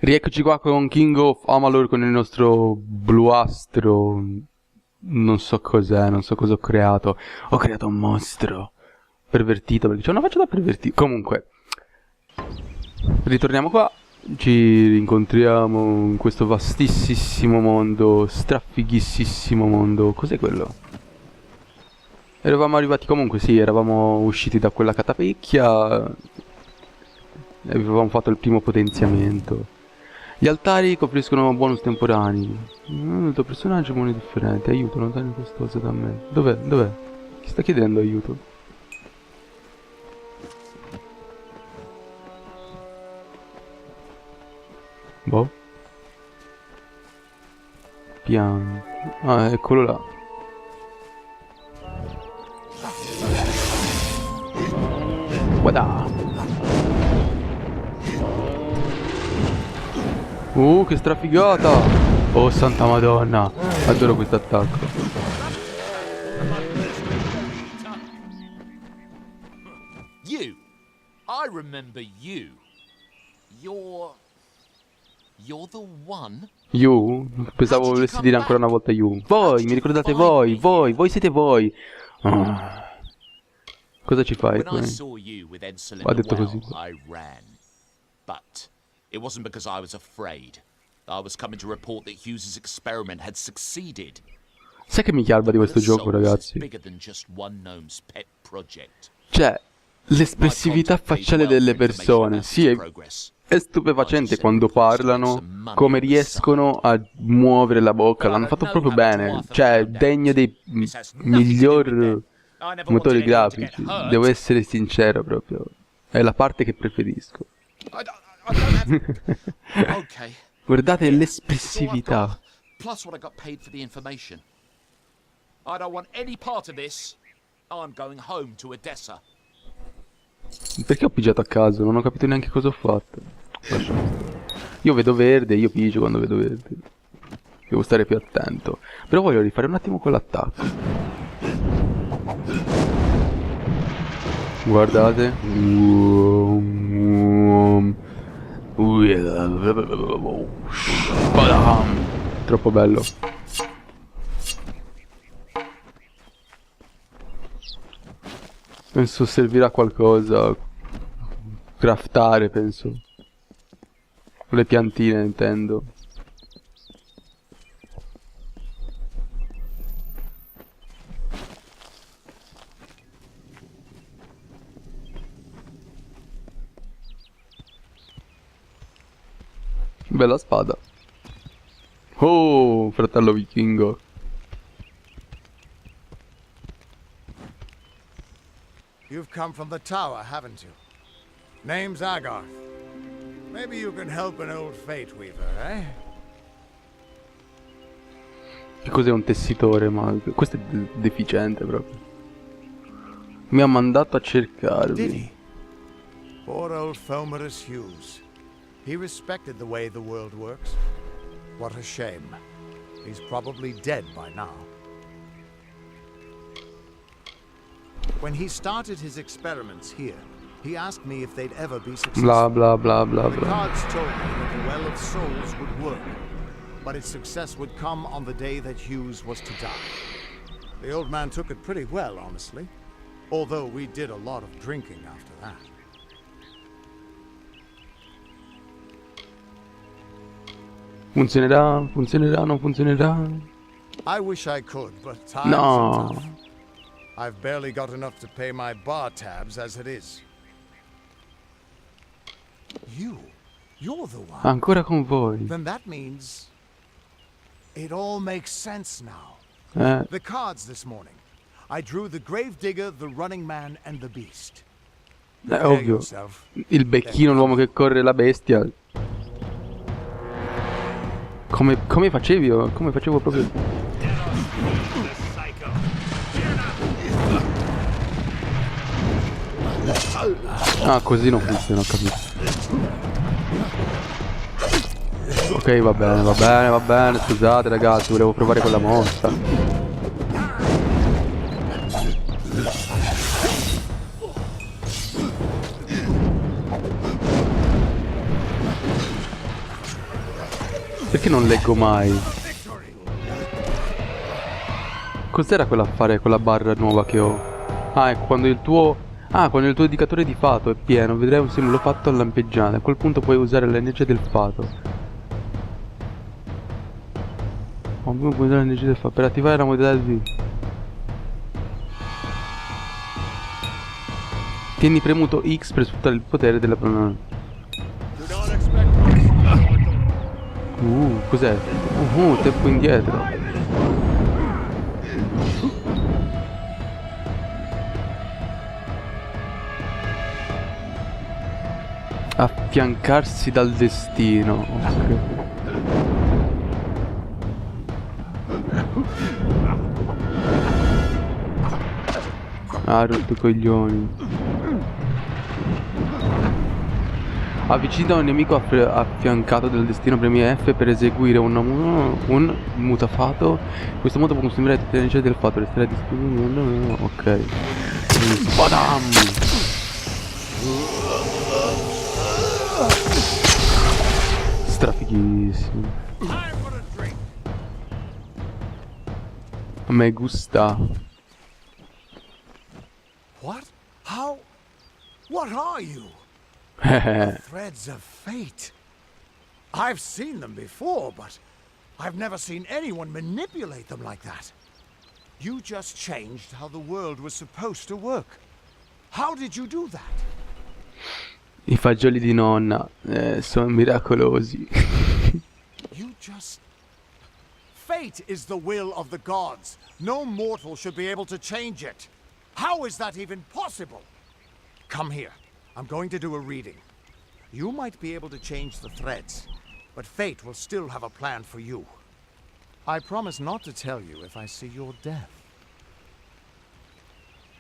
Rieccoci qua con King of Amalur con il nostro bluastro. Non so cos'è, non so cosa ho creato. Ho creato un mostro pervertito perché c'è una faccia da pervertito. Comunque, ritorniamo qua. Ci rincontriamo in questo vastissimo mondo, strafighissimo mondo. Cos'è quello? Eravamo arrivati comunque, sì, eravamo usciti da quella catapecchia e avevamo fatto il primo potenziamento. Gli altari copriscono bonus temporanei. Il tuo personaggio buoni differenti. Aiuto, lontani quest'osa da me. Dov'è? Dov'è? Chi sta chiedendo aiuto? Boh. Piano. Ah, eccolo là. Guarda. Che strafigata! Oh santa madonna! Adoro questo attacco. You! I remember you. You're the one? You? Pensavo volessi dire ancora una volta you. Voi, mi ricordate voi, voi siete voi. Cosa ci fai qui? Ha detto così. But it wasn't because I was afraid. I was coming to report that Hughes's experiment had succeeded. Sai che mi chialba di questo gioco, ragazzi? Cioè, l'espressività facciale delle persone. Sì, è stupefacente quando parlano, come riescono a muovere la bocca. L'hanno fatto proprio bene. Cioè, degno dei miglior motori grafici. Devo essere sincero proprio. È la parte che preferisco. Guardate l'espressività. Plus what I got paid for the information. I don't want any part of this. I'm going home to Odessa. Perché ho pigiato a caso? Non ho capito neanche cosa ho fatto. Io vedo verde, io pigio quando vedo verde. Devo stare più attento. Però voglio rifare un attimo quell'attacco. Guardate. Troppo bello. Penso servirà a qualcosa. Craftare, penso. Le piantine, intendo. Bella spada. Oh, fratello vichingo. You've come from the tower, haven't you? Name's Agarth. Maybe you can help an old fate weaver, eh? Che cos'è un tessitore? Ma questo è deficiente proprio. Mi ha mandato a cercarvi. Poor old Fomerus Hughes. He respected the way the world works. What a shame. He's probably dead by now. When he started his experiments here, he asked me if they'd ever be successful. Blah blah blah blah The blah. cards told me that the Well of Souls would work, but its success would come on the day that Hughes was to die. The old man took it pretty well, honestly, although we did a lot of drinking after that. Funzionerà? Funzionerà? Non funzionerà? I wish I could, but times are No. tough. I've barely got enough to pay my bar tabs as it is. You're the one. Ancora con voi. Then that means it all makes sense now. The cards this morning. I drew the Gravedigger, the Running Man, and the Beast. È ovvio. Il becchino, l'uomo che corre, la bestia. Come facevi io? Come facevo proprio? Ah, così non funziona, ho capito. Ok, va bene, va bene, va bene. Scusate ragazzi, volevo provare quella mossa. Perché non leggo mai? Cos'era quell'affare, quella barra nuova che ho? Ah, ecco, quando il tuo... Ah, quando il tuo indicatore di fato è pieno, vedrai un simbolo fatto a lampeggiante. A quel punto puoi usare l'energia del fato. Puoi usare l'energia del fato per attivare la modalità di... Tieni premuto X per sfruttare il potere della... Cos'è? Tempo indietro. Affiancarsi dal destino. Ok. Ah, rotto i coglioni. Avvicina un nemico affiancato dal destino, premi F per eseguire un mutafato. In questo modo può consumere tutte le energie del fatto, resterà disponibile. Ok. Badam! Strafighissimo. A me gusta. What? How? What are you? Threads of fate. I've seen them before, but I've never seen anyone manipulate them like that. You just changed how the world was supposed to work. How did you do that? I fagioli di nonna sono miracolosi. You just... Fate is the will of the gods. No mortal should be able to change it. How is that even possible? Come here. I'm going to do a reading. You might be able to change the threads, but fate will still have a plan for you. I promise not to tell you if I see your death.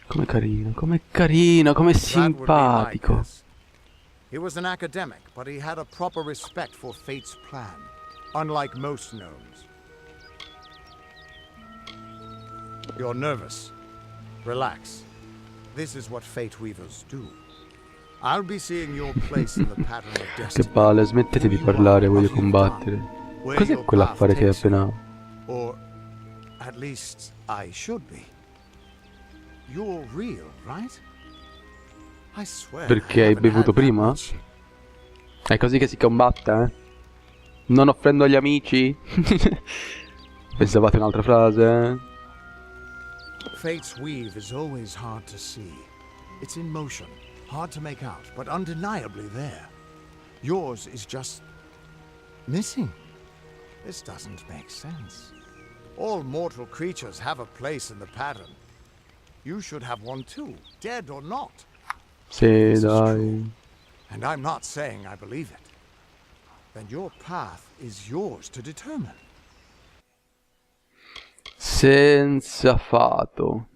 Come carino, come simpatico. He was an academic, but he had a proper respect for fate's plan, unlike most gnomes. You're nervous. Relax. This is what fate weavers do. I'll be seeing your place in the pattern of destiny. Che palle, smettete di parlare, voglio combattere. Cos'è quell'affare che hai appena... Or at least I should be. You're real, right? I swear. Perché hai bevuto prima? È così che si combatta, eh? Non offrendo gli amici? Pensavate un'altra frase, eh? Fate's weave is always hard to see. It's in motion, hard to make out, but undeniably there. Yours is just missing. This doesn't make sense. All mortal creatures have a place in the pattern. You should have one too, dead or not. Sì, dai. And I'm not saying I believe it. Then your path is yours to determine. Senza fato.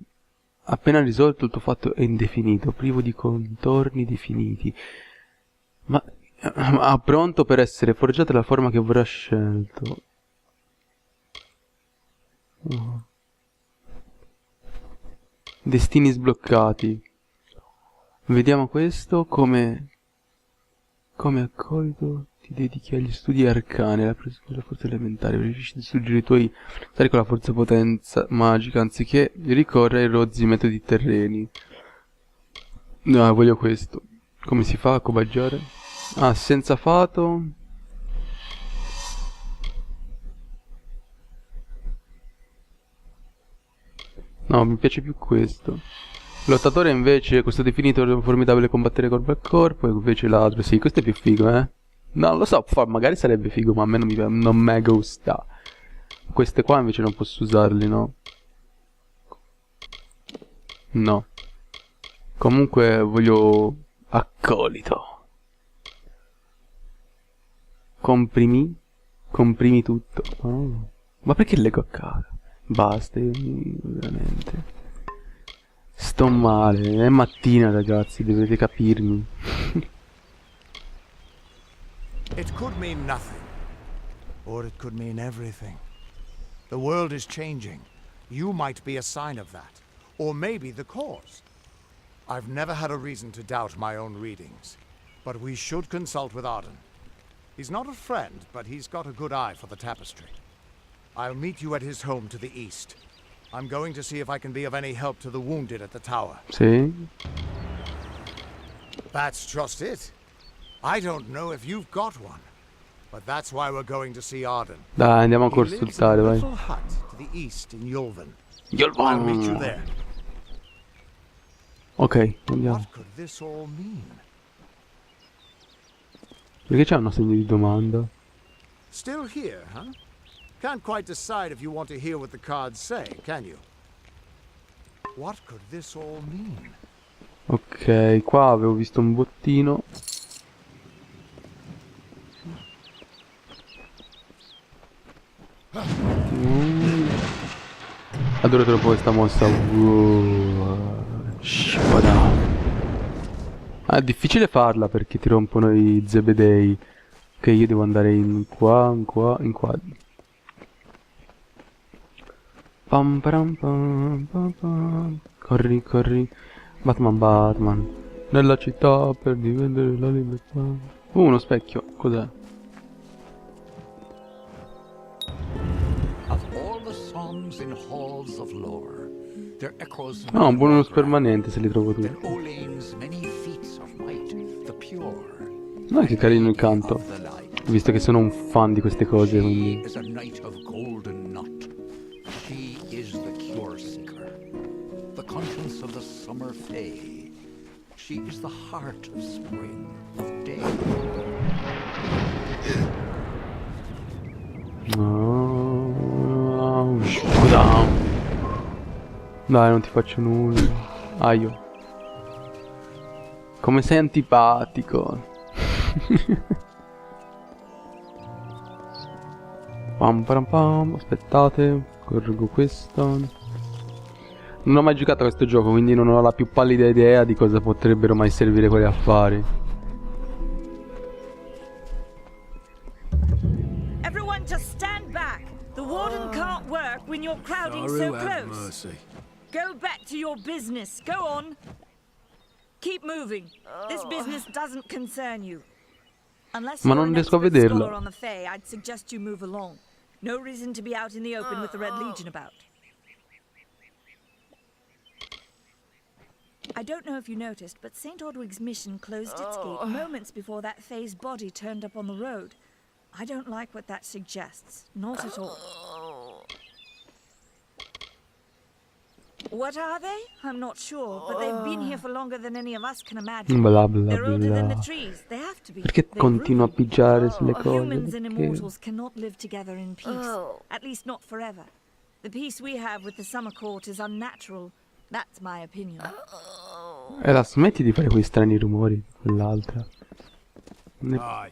Appena risolto il tuo fatto è indefinito, privo di contorni definiti. Ma pronto per essere forgiata la forma che vorrà scelto. Oh. Destini sbloccati. Vediamo questo come accolto ti dedichi agli studi arcani, alla forza elementare, riesci a distruggere i tuoi stari con la forza potenza magica anziché ricorrere ai rozzi metodi terreni. No, voglio questo. Come si fa a cobaggiare? Ah, senza fato. No, mi piace più questo. Lottatore invece, questo definito formidabile combattere corpo a corpo, e invece l'altro, sì, questo è più figo, eh? Non lo so, magari sarebbe figo, ma a me non me gusta. Queste qua invece non posso usarli, no? No. Comunque voglio accolito. Comprimi tutto. Oh. Ma perché leggo a caso? Basta, io veramente sto male, è mattina ragazzi, dovete capirmi. It could mean nothing, or it could mean everything. The world is changing. You might be a sign of that, or maybe the cause. I've never had a reason to doubt my own readings, but we should consult with Arden. He's not a friend, but he's got a good eye for the tapestry. I'll meet you at his home to the east. I'm going to see if I can be of any help to the wounded at the tower. Sì. That's just it. I don't know if you've got one, but that's why we're going to see Arden. Dai, andiamo a He lives in a consultare, vai. little hut to the east in Yulven. I'll meet you there. Ok, andiamo. What could this all mean? Perché c'è una segno di domanda? Still here, huh? Can't quite decide if you want to hear what the cards say, can you? What could this all mean? Ok, qua avevo visto un bottino. Adoro troppo questa mossa. Scivola. Ah, è difficile farla perché ti rompono i zebedei. Ok, io devo andare in qua, in qua, in qua. Pam param pam pam pam. Corri, corri. Batman, Batman. Nella città per difendere la libertà. Uno specchio, cos'è? Of all the songs in halls of lore, their echoes Ah, un bonus permanente se li trovo than tutti. Olene's many feats of might, the pure. Ma che carino il canto. Of the light. Visto che sono un fan di queste cose, She quindi. is a knight of golden knot. She is the cure seeker, the conscience of the summer fae. She is the heart of spring, of day. No, scusa. Dai, non ti faccio nulla. Aio. Come sei antipatico. Pam pam pam. Aspettate, correggo questo. Non ho mai giocato a questo gioco, quindi non ho la più pallida idea di cosa potrebbero mai servire quegli affari. Everyone just stand back. The warden can't work when you're crowding so close. Go back to your business. Go on. Keep moving. This business doesn't concern you. Unless Ma you're non an riesco a expert vederla. scholar on the Fae, I'd suggest you move along. No reason to be out in the open with the Red Legion about. I don't know if you noticed, but St. Ordwig's mission closed its gate moments before that Fae's body turned up on the road. I don't like what that suggests. Not at all. What are they? I'm not sure, but they've been here for longer than any of us can imagine. Bla bla They're older than the bla. trees. They have to be. Perché They've continuo a proven. pigiare sulle cose? Humans and Perché? immortals cannot live together in peace. At least not forever. The peace we have with the Summer Court is unnatural. That's my opinion. E la smetti di fare quei strani rumori, quell'altra. Non è...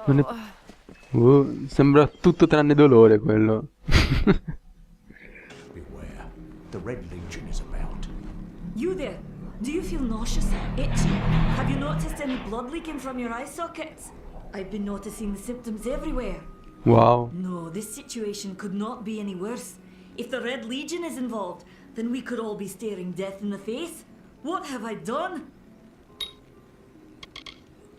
Non è... sembra tutto tranne dolore quello. Beware, the Red Legion is about. You there? Do you feel nauseous? Itchy? Have you noticed any blood leaking from your eye sockets? I've been noticing the symptoms everywhere. Wow. No, this situation could not be any worse. If the Red Legion is involved, then we could all be staring death in the face. What have I done?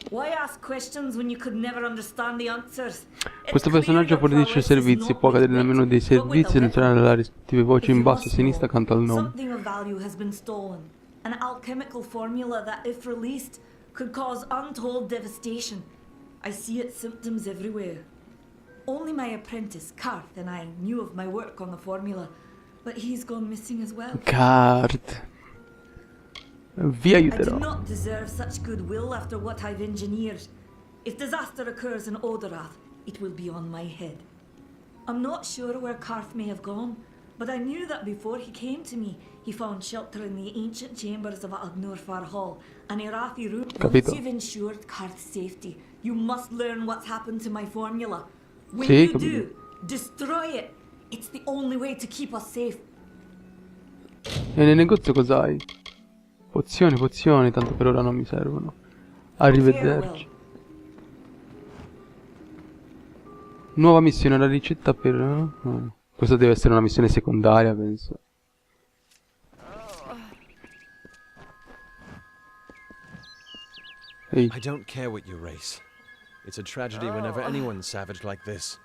Why ask questions when you could never understand the answers? Questo personaggio fornisce servizi, può cadere nel menu dei servizi e selezionare le rispettive voci in basso a sinistra accanto al nome. Something of value has been stolen. An alchemical formula that, if released, could cause untold devastation. I see its symptoms everywhere. Only my apprentice, Karth, and I knew of my work on the formula, but he's gone missing as well. Card. Vi I do aiuterò. not deserve such goodwill after what I've engineered. If disaster occurs in Odorath, it will be on my head. I'm not sure where Karth may have gone, but I knew that before he came to me, he found shelter in the ancient chambers of Agnurfar Hall, an Irathi room. Capito. Once you've ensured Karth's safety, you must learn what's happened to my formula. When Sì, you capito. do, destroy it. It's the only way to keep us safe. E nel negozio cos'hai? Pozioni, pozioni, tanto per ora non mi servono. Arrivederci. Nuova missione, la ricetta per... Questa deve essere una missione secondaria, penso. Ehi. I don't care what you race. It's a tragedy whenever anyone's savage like this.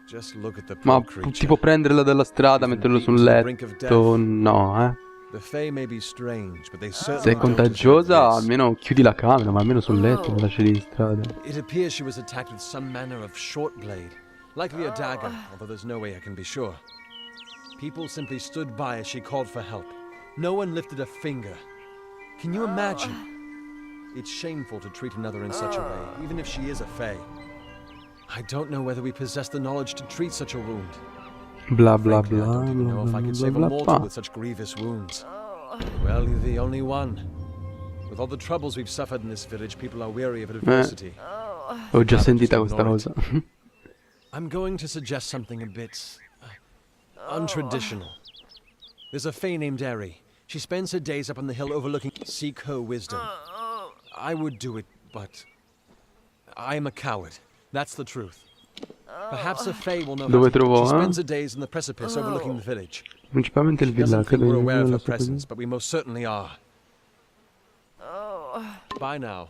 Just look at the Ma poor creature. tipo prenderla dalla strada, metterlo sul letto, no, eh. The Fae may be strange, but they Se certainly è don't contagiosa, deserve this. almeno chiudi la camera, ma almeno sul letto, non lasci lì in strada. It appears she was attacked with some manner of short blade, likely a dagger, although there's no way I can be sure. People simply stood by as she called for help. No one lifted a finger. Can you imagine? It's shameful to treat another in such a way, even if she is a Fae. I don't know whether we possess the knowledge to treat such a wound. Bla bla Frankly, I bla don't even know if I could save a bla mortal bla. with such grievous wounds. Well, you're the only one. With all the troubles we've suffered in this village, people are weary of adversity. Ho già sentita questa cosa. I'm going to suggest something a bit untraditional. There's a Fae named Eri. She spends her days up on the hill overlooking. Seek her wisdom. I would do it, but I am a coward. That's the truth. Perhaps a Fae will know how Dove to. trovo, She spends her days in the precipice overlooking the village. Principalmente il She doesn't villaggio. think we're aware of her Credo che presence, but we most certainly are. Bye now.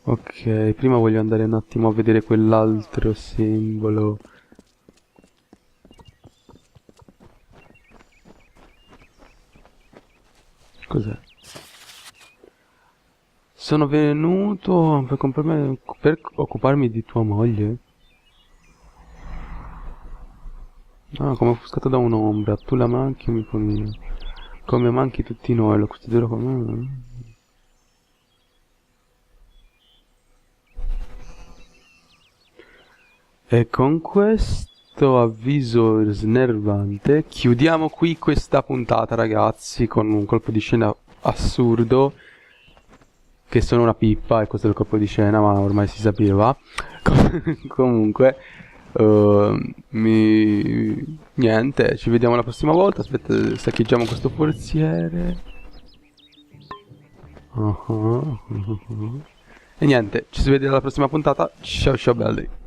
Ok, prima voglio andare un attimo a vedere quell'altro simbolo. Cos'è? Sono venuto per occuparmi di tua moglie. Ah, come offuscato da un'ombra, tu la manchi come manchi tutti noi, lo considero come... E con questo avviso snervante chiudiamo qui questa puntata, ragazzi, con un colpo di scena assurdo, che sono una pippa, e questo è il colpo di scena, ma ormai si sapeva. Comunque, niente, ci vediamo la prossima volta. Aspetta, saccheggiamo questo forziere. E niente, ci si vede alla prossima puntata. Ciao ciao belli.